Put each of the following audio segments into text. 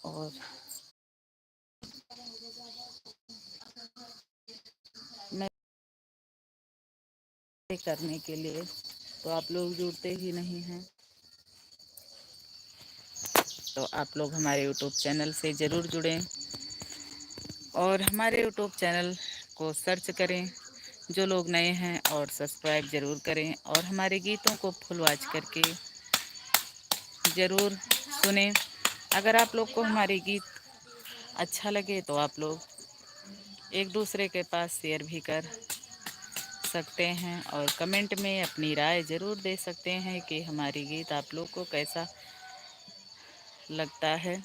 और मैं करने के लिए तो आप लोग जुड़ते ही नहीं हैं। तो आप लोग हमारे यूट्यूब चैनल से ज़रूर जुड़ें और हमारे यूट्यूब चैनल को सर्च करें जो लोग नए हैं, और सब्सक्राइब ज़रूर करें और हमारे गीतों को फुल वॉच करके ज़रूर सुनें। अगर आप लोग को हमारे गीत अच्छा लगे तो आप लोग एक दूसरे के पास शेयर भी कर सकते हैं और कमेंट में अपनी राय ज़रूर दे सकते हैं कि हमारी गीत आप लोग को कैसा लगता है।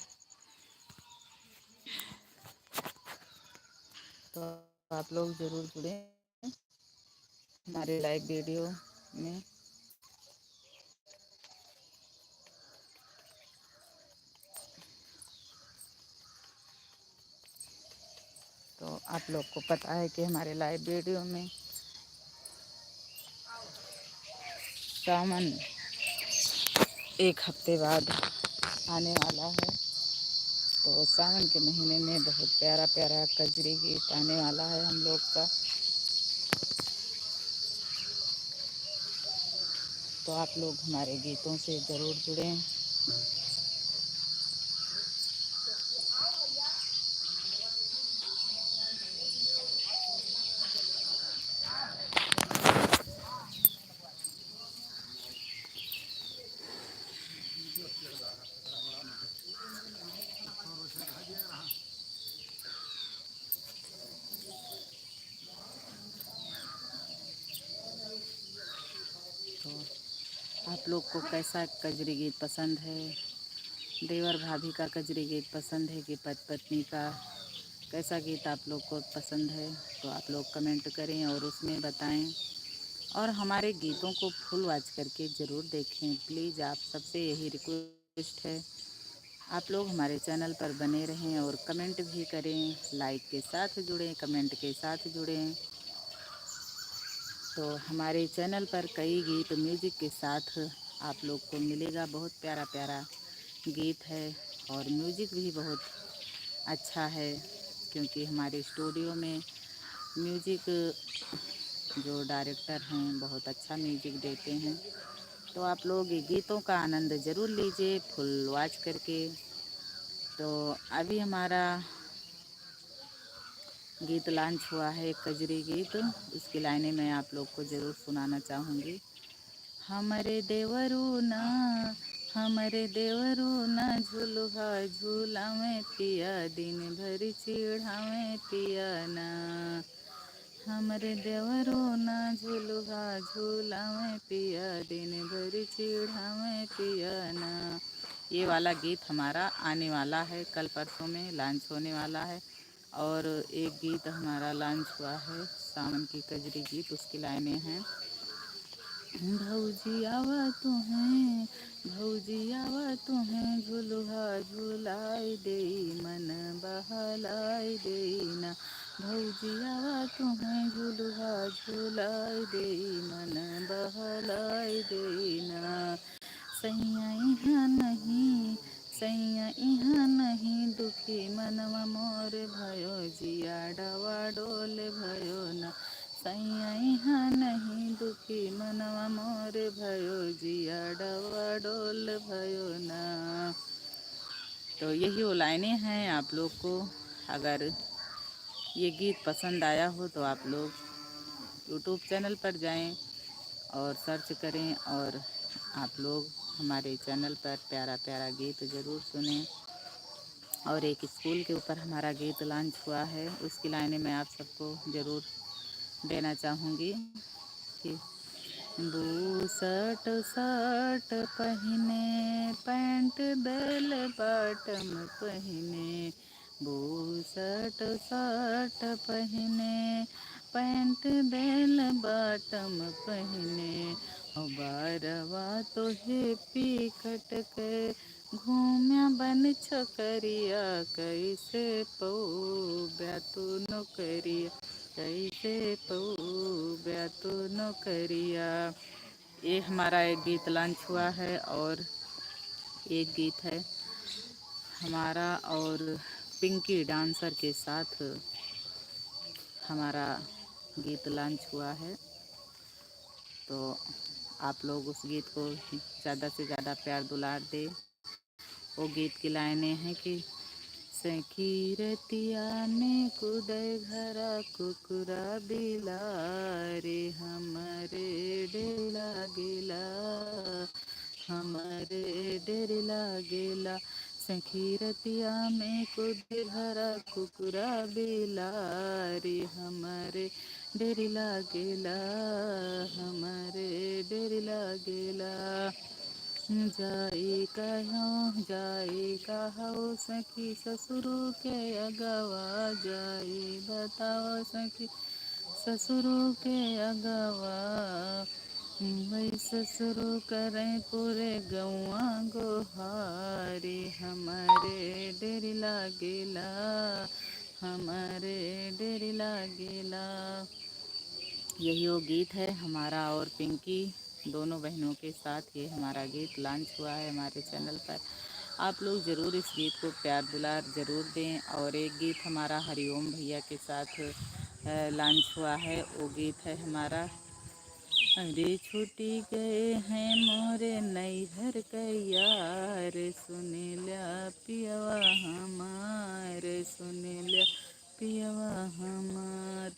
तो आप लोग ज़रूर जुड़ें हमारे लाइव वीडियो में। तो आप लोग को पता है कि हमारे लाइव वीडियो में सावन एक हफ्ते बाद आने वाला है। तो सावन के महीने में बहुत प्यारा प्यारा कजरी गीत आने वाला है हम लोग का। तो आप लोग हमारे गीतों से ज़रूर जुड़ें। तो आप लोग को कैसा कजरी गीत पसंद है? देवर भाभी का कजरी गीत पसंद है कि पति पत्नी का? कैसा गीत आप लोग को पसंद है? तो आप लोग कमेंट करें और उसमें बताएं और हमारे गीतों को फुल वॉच करके ज़रूर देखें। प्लीज़ आप सबसे यही रिक्वेस्ट है, आप लोग हमारे चैनल पर बने रहें और कमेंट भी करें, लाइक के साथ जुड़ें, कमेंट के साथ जुड़ें। तो हमारे चैनल पर कई गीत म्यूज़िक के साथ आप लोग को मिलेगा। बहुत प्यारा प्यारा गीत है और म्यूज़िक भी बहुत अच्छा है, क्योंकि हमारे स्टूडियो में म्यूज़िक जो डायरेक्टर हैं बहुत अच्छा म्यूज़िक देते हैं। तो आप लोग ये गीतों का आनंद ज़रूर लीजिए फुल वॉच करके। तो अभी हमारा गीत लॉन्च हुआ है, कजरी गीत, उसकी लाइनें मैं आप लोग को ज़रूर सुनाना चाहूँगी। हमरे देवरू ना, हमरे देवरू ना झुलुहा झूलावे पिया, दिन भर चिढ़ावे पिया ना। हमरे देवरू ना झुलुहा झूलावे पिया, दिन भर चिढ़ावे पिया ना। ये वाला गीत हमारा आने वाला है, कल परसों में लॉन्च होने वाला है। और एक गीत हमारा लॉन्च हुआ है सावन की कजरी गीत, उसकी लाइनें हैं, भौजी आवा तुहें, भौजी आवा तुहें झुलुहा झुलाई देई, मन बहलाई देई ना। भौजी आवा तुहें झुलुहा झुलाई देई, मन बहलाई देई ना। सैया इहाँ नहीं, सैया इहाँ नहीं, दुखी मनवा मोर भयो, जिया डवा डोल भयो ना। सैया इहाँ नहीं, दुखी मनवा मोर भयो, जिया डवा डोल भयो ना। तो यही वो लाइनें हैं। आप लोग को अगर ये गीत पसंद आया हो तो आप लोग यूट्यूब चैनल पर जाएं और सर्च करें और आप लोग हमारे चैनल पर प्यारा प्यारा गीत ज़रूर सुनें। और एक स्कूल के ऊपर हमारा गीत लॉन्च हुआ है, उसकी लाइनें मैं आप सबको ज़रूर देना चाहूँगी कि बूसट शर्ट पहने, पैंट बेल बॉटम पहने, बूसट शर्ट पहने, पैंट बेल बॉटम पहने, और बारवा तो हेपी कट के घूम्या बन छोकरिया, कैसे पौब्या तू नौकरिया, कैसे पौब्या तू नौकरिया। ये हमारा एक गीत लॉन्च हुआ है। और एक गीत है हमारा और पिंकी डांसर के साथ हमारा गीत लॉन्च हुआ है, तो आप लोग उस गीत को ज़्यादा से ज़्यादा प्यार दुलार दे। वो गीत की लाइनें हैं कि सखी रतिया में कुदय घरा कुकुरा बिलारे हमरे डेला गेला, हमरे डेला गेला। सखी रतिया में कुदय घरा कुकुरा बिलारे हमरे डेला गेला, हमरे डेला गेला। जाए कहो सखी ससुरु के अगवा, जाए बताओ सखी ससुरु के अगवा। वही ससुरु करें पूरे गौआ गोहारे, हमारे डेरी लागेला, हमारे डेरी लागेला। यही वो गीत है हमारा और पिंकी दोनों बहनों के साथ ये हमारा गीत लॉन्च हुआ है हमारे चैनल पर। आप लोग ज़रूर इस गीत को प्यार दुलार ज़रूर दें। और एक गीत हमारा हरिओम भैया के साथ लॉन्च हुआ है, वो गीत है हमारा अरे छूटी गए हैं मोरे नैहर कैयार, सुन लिया पियवा हमार, सुन लिया पियवा हमार।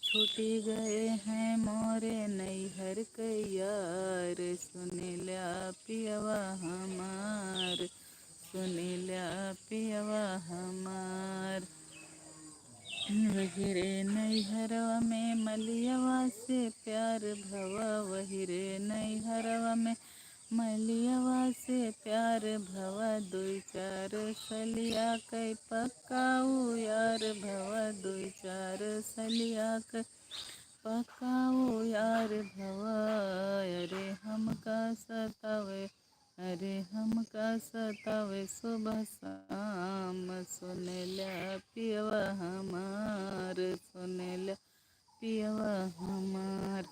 छूटी गए हैं मोरे नैहर कैयार, सुन लिया पियवा हमार, सुन लिया पियवा हमार। वही रे नैहरवा में मलियवा से प्यार भवा, वही रे नैहरवा में मलियवा से प्यार भवा। दो चार सलिया कै पकाऊ यार भवा, दो चार सलिया कै पकाऊ यार भवा। अरे हमका सतावे, अरे हमका सतावे सुबह शाम, सुन लिया पियवा हमार, सुन लिया पियवा हमार।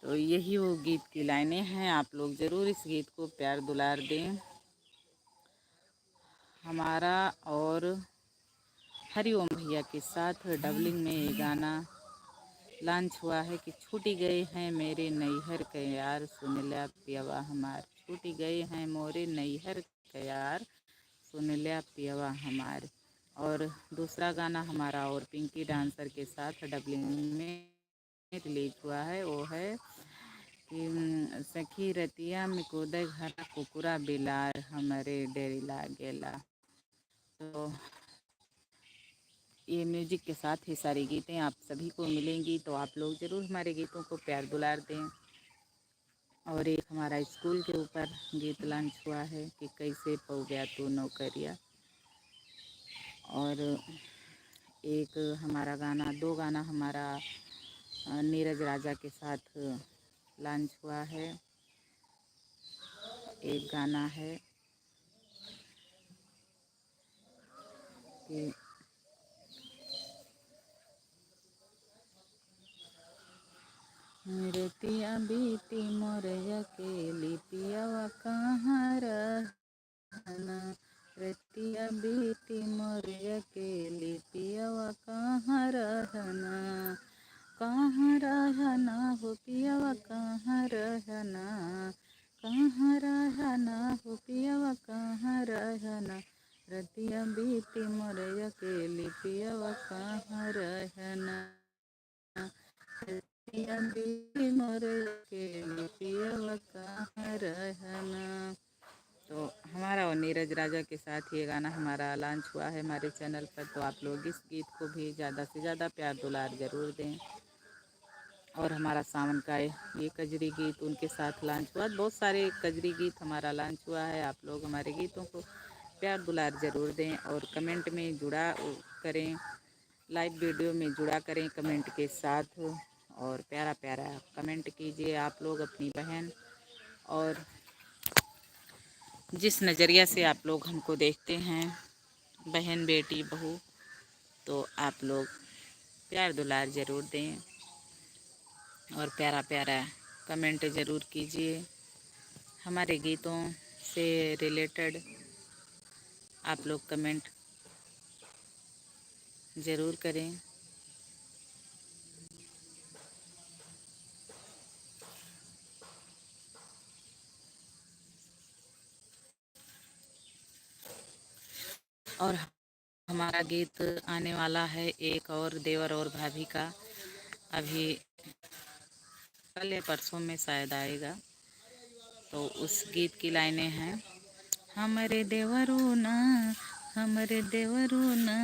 तो यही वो गीत की लाइनें हैं। आप लोग ज़रूर इस गीत को प्यार दुलार दें। हमारा और हरिओम भैया के साथ डबलिंग में ये गाना लॉन्च हुआ है कि छूटी गए हैं मेरे नैहर के यार, सुन लिया पियवा हमार। छूटी गए हैं मोरे नैहर के यार, सुन लिया पियवा हमार। और दूसरा गाना हमारा और पिंकी डांसर के साथ डबलिंग में रिलीज हुआ है, वो है कि सखी रतिया में कूदे घरा कुकुरा बिलार, हमारे डेरी लागेला। तो ये म्यूजिक के साथ ही सारी गीतें आप सभी को मिलेंगी, तो आप लोग ज़रूर हमारे गीतों को प्यार दुलार दें। और एक हमारा स्कूल के ऊपर गीत लॉन्च हुआ है कि कैसे पौ गया तू नौकरिया। और एक हमारा गाना, दो गाना हमारा नीरज राजा के साथ लॉन्च हुआ है। एक गाना है कि रतिया बीती मोर अकेली पियवा कहाँ रहना, रतिया बीती मोर अकेली पियवा कहाँ रहना। कहाँ रहना हो पियवा कहाँ रहना, कहाँ रहना हो पियवा कहाँ रहना। रतिया बीती मोर अकेली पियवा कहाँ रहना, रतिया बीती मोर अकेली पियवा कहाँ रहना। तो हमारा और नीरज राजा के साथ ये गाना हमारा लॉन्च हुआ है हमारे चैनल पर। तो आप लोग इस गीत को भी ज़्यादा से ज़्यादा प्यार दुलार ज़रूर दें। और हमारा सावन का ये कजरी गीत उनके साथ लॉन्च हुआ। बहुत सारे कजरी गीत हमारा लॉन्च हुआ है। आप लोग हमारे गीतों को प्यार दुलार ज़रूर दें और कमेंट में जुड़ा करें, लाइव वीडियो में जुड़ा करें कमेंट के साथ। और प्यारा प्यारा कमेंट कीजिए आप लोग अपनी बहन और जिस नज़रिया से आप लोग हमको देखते हैं, बहन बेटी बहू, तो आप लोग प्यार दुलार ज़रूर दें और प्यारा प्यारा कमेंट ज़रूर कीजिए। हमारे गीतों से रिलेटेड आप लोग कमेंट ज़रूर करें। और हमारा गीत आने वाला है एक और देवर और भाभी का, अभी कल या परसों में शायद आएगा। तो उस गीत की लाइनें हैं, हमरे देवरू ना, हमरे देवरू ना,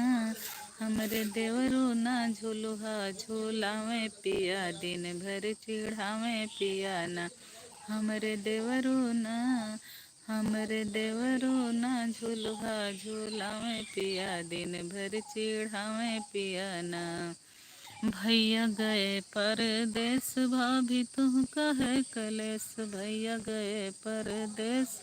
हमरे देवरू ना, झुलुहा झुलावे पिया, दिन भर चिढ़ावे पिया ना। हमरे देवरू ना, हमरे देवरू ना, झुलुहा झुलावे पिया, दिन भर चिढ़ावे पिया ना। भैया गए परदेस, भाभी तू कहे कलेस, भैया गए परदेस।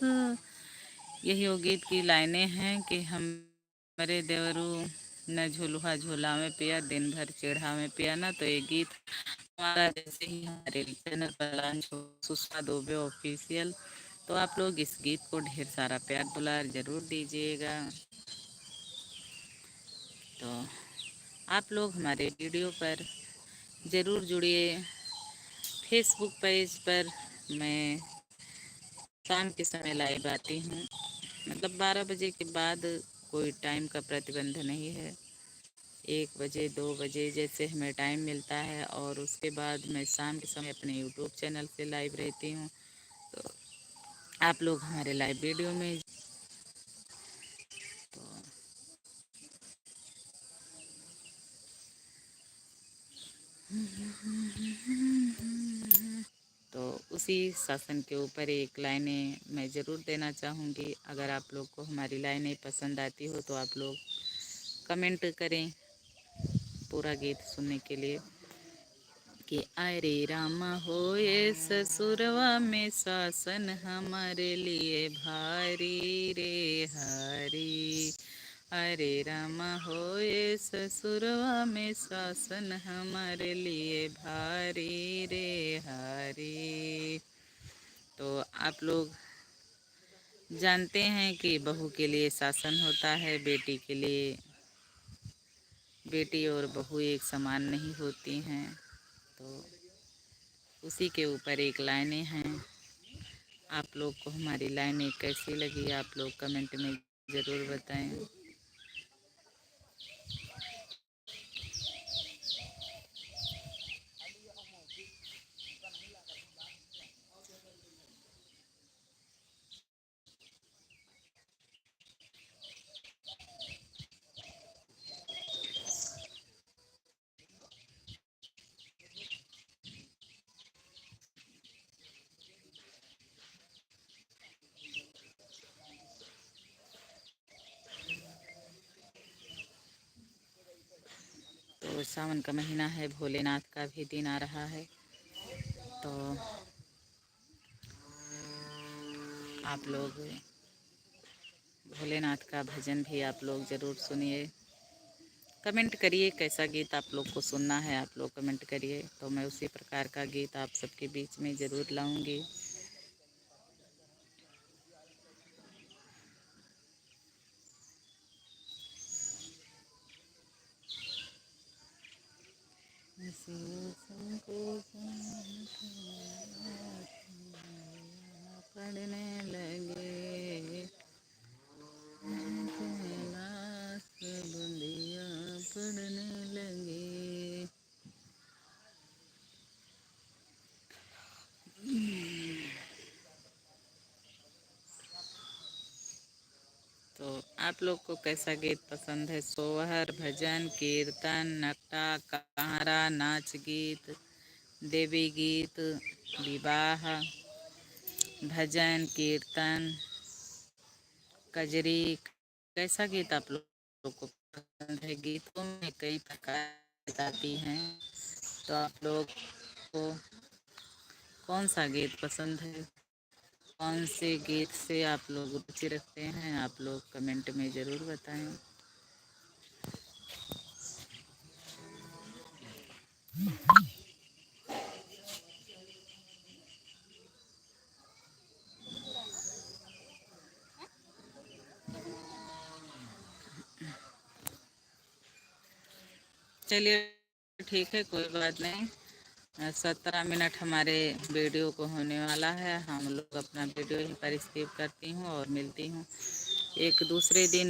यही वो गीत की लाइनें हैं कि हमरे देवरू न झुलुहा झुलावे पिया, दिन भर चिढ़ावे पिया ना। तो ये गीत हमारा जैसे ही हमारे चैनल पर लॉन्च हो, सुषमा दुबे ऑफिशियल, तो आप लोग इस गीत को ढेर सारा प्यार दुलार जरूर दीजिएगा। तो आप लोग हमारे वीडियो पर ज़रूर जुड़िए। फेसबुक पेज पर मैं शाम के समय लाइव आती हूँ, मतलब 12 बजे के बाद कोई टाइम का प्रतिबंध नहीं है। 1 बजे 2 बजे जैसे हमें टाइम मिलता है, और उसके बाद मैं शाम के समय अपने यूट्यूब चैनल से लाइव रहती हूँ। तो आप लोग हमारे लाइव वीडियो में तो उसी शासन के ऊपर एक लाइनें मैं ज़रूर देना चाहूँगी। अगर आप लोग को हमारी लाइनें पसंद आती हो तो आप लोग कमेंट करें पूरा गीत सुनने के लिए। कि अरे रामा होए ससुरवा में शासन, हमारे लिए भारी रे हरी। अरे रामा होए ससुरवा में शासन, हमारे लिए भारी रे हरी। तो आप लोग जानते हैं कि बहू के लिए शासन होता है, बेटी के लिए। बेटी और बहू एक समान नहीं होती हैं। तो उसी के ऊपर एक लाइनें हैं। आप लोग को हमारी लाइनें कैसी लगी, आप लोग कमेंट में ज़रूर बताएं। तो सावन का महीना है, भोलेनाथ का भी दिन आ रहा है। तो आप लोग भोलेनाथ का भजन भी आप लोग ज़रूर सुनिए। कमेंट करिए कैसा गीत आप लोग को सुनना है, आप लोग कमेंट करिए, तो मैं उसी प्रकार का गीत आप सबके बीच में ज़रूर लाऊंगी। पढ़ने लगे बुंदिया पढ़ने लगे। तो आप लोग को कैसा गीत पसंद है? सोहर, भजन, कीर्तन, नकटा, कहारा, नाच गीत, देवी गीत, विवाह, भजन, कीर्तन, कजरी, कैसा गीत आप लोग को पसंद है? गीतों में कई प्रकार आती हैं, तो आप लोग को कौन सा गीत पसंद है? कौन से गीत से आप लोग रुचि रखते हैं? आप लोग कमेंट में ज़रूर बताएं। चलिए ठीक है, कोई बात नहीं। 17 मिनट हमारे वीडियो को होने वाला है। हम लोग अपना वीडियो यहीं पर स्किप करती हूँ और मिलती हूँ एक दूसरे दिन।